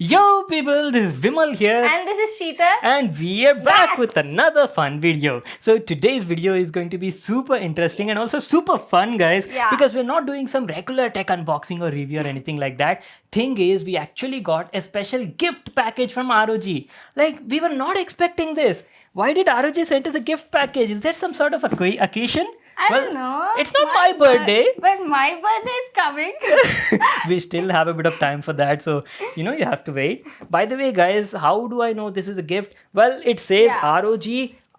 Yo people, this is Vimal here. And this is Sheetal. And we are back with another fun video. So today's video is going to be super interesting and also super fun, guys. Yeah. Because we're not doing some regular tech unboxing or review or anything like that. Thing is, we actually got a special gift package from ROG. Like, we were not expecting this. Why did ROG send us a gift package? Is there some sort of occasion? I don't know. It's not my birthday. But my birthday is coming. We still have a bit of time for that, so you have to wait. By the way, guys, how do I know this is a gift? Well, it says ROG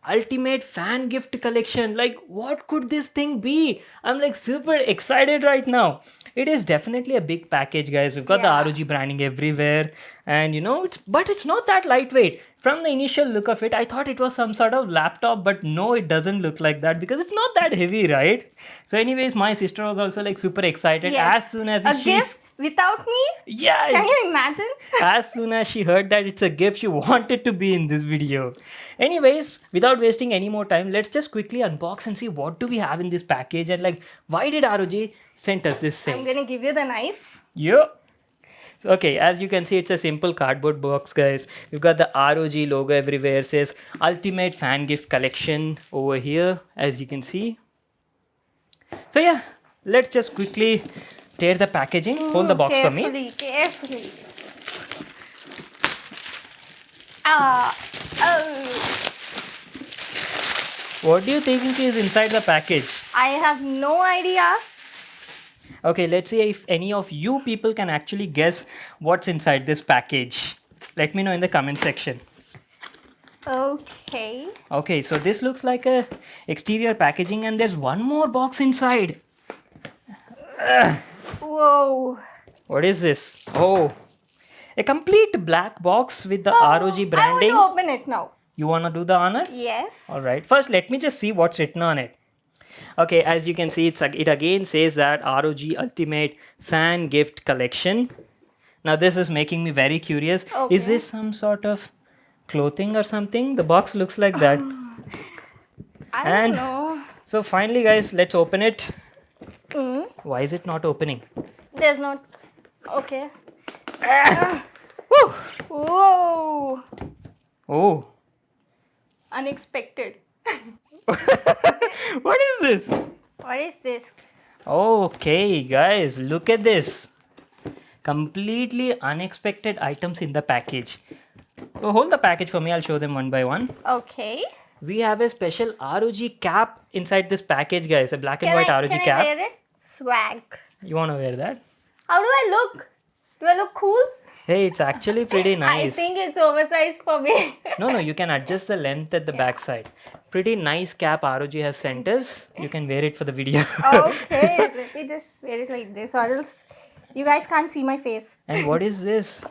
Ultimate Fan Gift Collection. Like, what could this thing be? I'm like super excited right now. It is definitely a big package, guys. We've got the ROG branding everywhere, and it's not that lightweight. From the initial look of it, I thought it was some sort of laptop, but no, it doesn't look like that because it's not that heavy, right? So anyways, my sister was also like super excited as soon as a gift without me? Yeah. Can you imagine? As soon as she heard that it's a gift, she wanted to be in this video. Anyways, without wasting any more time, let's just quickly unbox and see what do we have in this package and like why did ROG send us this thing. I'm gonna give you the knife. Yep. Okay, as you can see, it's a simple cardboard box, guys. We've got the ROG logo everywhere. It says Ultimate Fan Gift Collection over here, as you can see. So yeah, let's just quickly tear the packaging. Hold the box for me. Carefully. What do you think is inside the package? I have no idea. Okay, let's see if any of you people can actually guess what's inside this package. Let me know in the comment section. Okay. Okay, so this looks like a exterior packaging and there's one more box inside. Whoa. What is this? Oh, a complete black box with the ROG branding. I want to open it now. You want to do the honor? Yes. Alright, first let me just see what's written on it. Okay, as you can see, it again says that ROG Ultimate Fan Gift Collection. Now this is making me very curious. Okay. Is this some sort of clothing or something? The box looks like that. I don't know. So finally, guys, let's open it. Mm. Why is it not opening? There's not. Okay. Woo! Whoa. Oh. Unexpected. What is this? What is this? Okay, guys, look at this. Completely unexpected items in the package. So hold the package for me. I'll show them one by one. Okay. We have a special ROG cap inside this package, guys. A black and white ROG can cap. I wear it? Swag. You want to wear that? How do I look? Do I look cool? Hey, it's actually pretty nice. I think it's oversized for me. No, you can adjust the length at the back side. Pretty nice cap ROG has sent us. You can wear it for the video. Okay, let me just wear it like this or else you guys can't see my face. And what is this?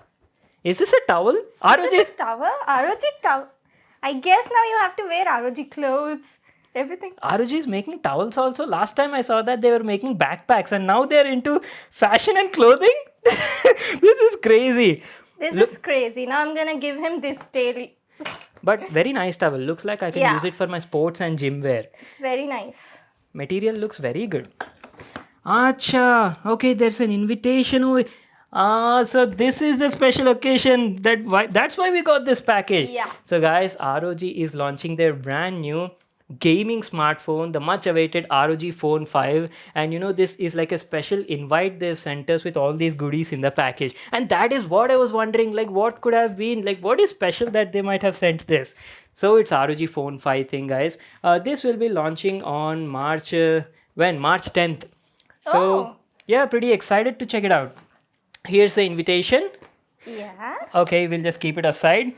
Is this a towel? ROG? Is this a towel? ROG towel. I guess now you have to wear ROG clothes. Everything. ROG is making towels also. Last time I saw that they were making backpacks and now they're into fashion and clothing. This is crazy. This is crazy. Now I'm gonna give him this daily. But very nice towel. Looks like I can use it for my sports and gym wear. It's very nice. Material looks very good. Acha. Okay, there's an invitation. So this is a special occasion. That's why we got this package. Yeah. So guys, ROG is launching their brand new gaming smartphone, the much awaited ROG Phone 5, and this is like a special invite they've sent us with all these goodies in the package, and that is what I was wondering, like what could have been, like what is special that they might have sent this. So it's ROG Phone 5 thing, guys. This will be launching on March 10th. So yeah, pretty excited to check it out. Here's the invitation. Yeah. Okay, we'll just keep it aside.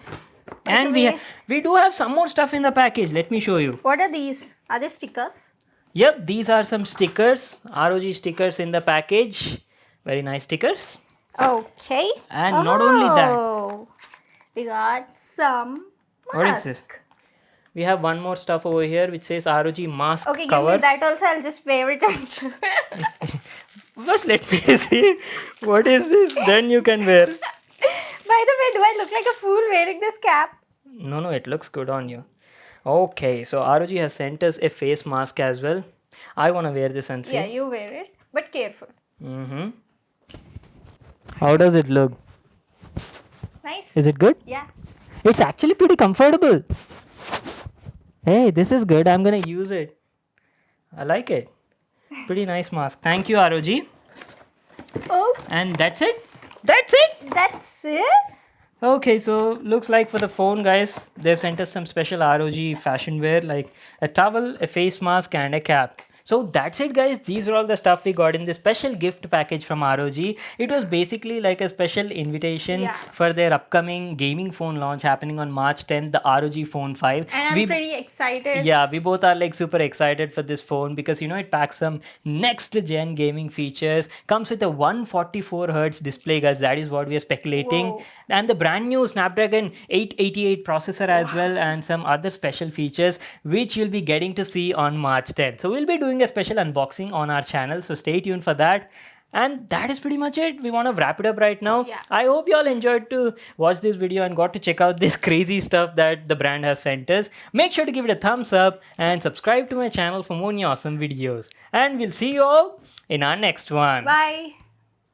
And we do have some more stuff in the package. Let me show you. What are these? Are they stickers? Yep, these are some stickers. ROG stickers in the package. Very nice stickers. Okay. And not only that. We got some mask. What is this? We have one more stuff over here which says ROG mask okay, cover. give me that also. I'll just wear it. First, let me see. What is this? Then you can wear. By the way, do I look like a fool wearing this cap? No, it looks good on you. Okay, so ROG has sent us a face mask as well. I want to wear this and see. Yeah, you wear it, but careful. How does it look? Nice. Is it good? Yeah. It's actually pretty comfortable. Hey, this is good. I'm gonna use it. I like it. Pretty nice mask. Thank you, ROG. Oh, And that's it. That's it. that's it? Okay, so looks like for the phone, guys, they've sent us some special ROG fashion wear like a towel, a face mask, and a cap. So that's it, guys. These are all the stuff we got in this special gift package from ROG. It was basically like a special invitation Yeah. for their upcoming gaming phone launch happening on March 10th, the ROG Phone 5. And I'm We- pretty excited. yeah, we both are like super excited for this phone because it packs some next gen gaming features. Comes with a 144 hertz display, guys. That is what we are speculating. Whoa. And the brand new Snapdragon 888 processor as well, and some other special features which you'll be getting to see on March 10th. So we'll be doing a special unboxing on our channel. So stay tuned for that. And that is pretty much it. We want to wrap it up right now. Yeah. I hope you all enjoyed to watch this video and got to check out this crazy stuff that the brand has sent us. Make sure to give it a thumbs up and subscribe to my channel for more new awesome videos. And we'll see you all in our next one. Bye.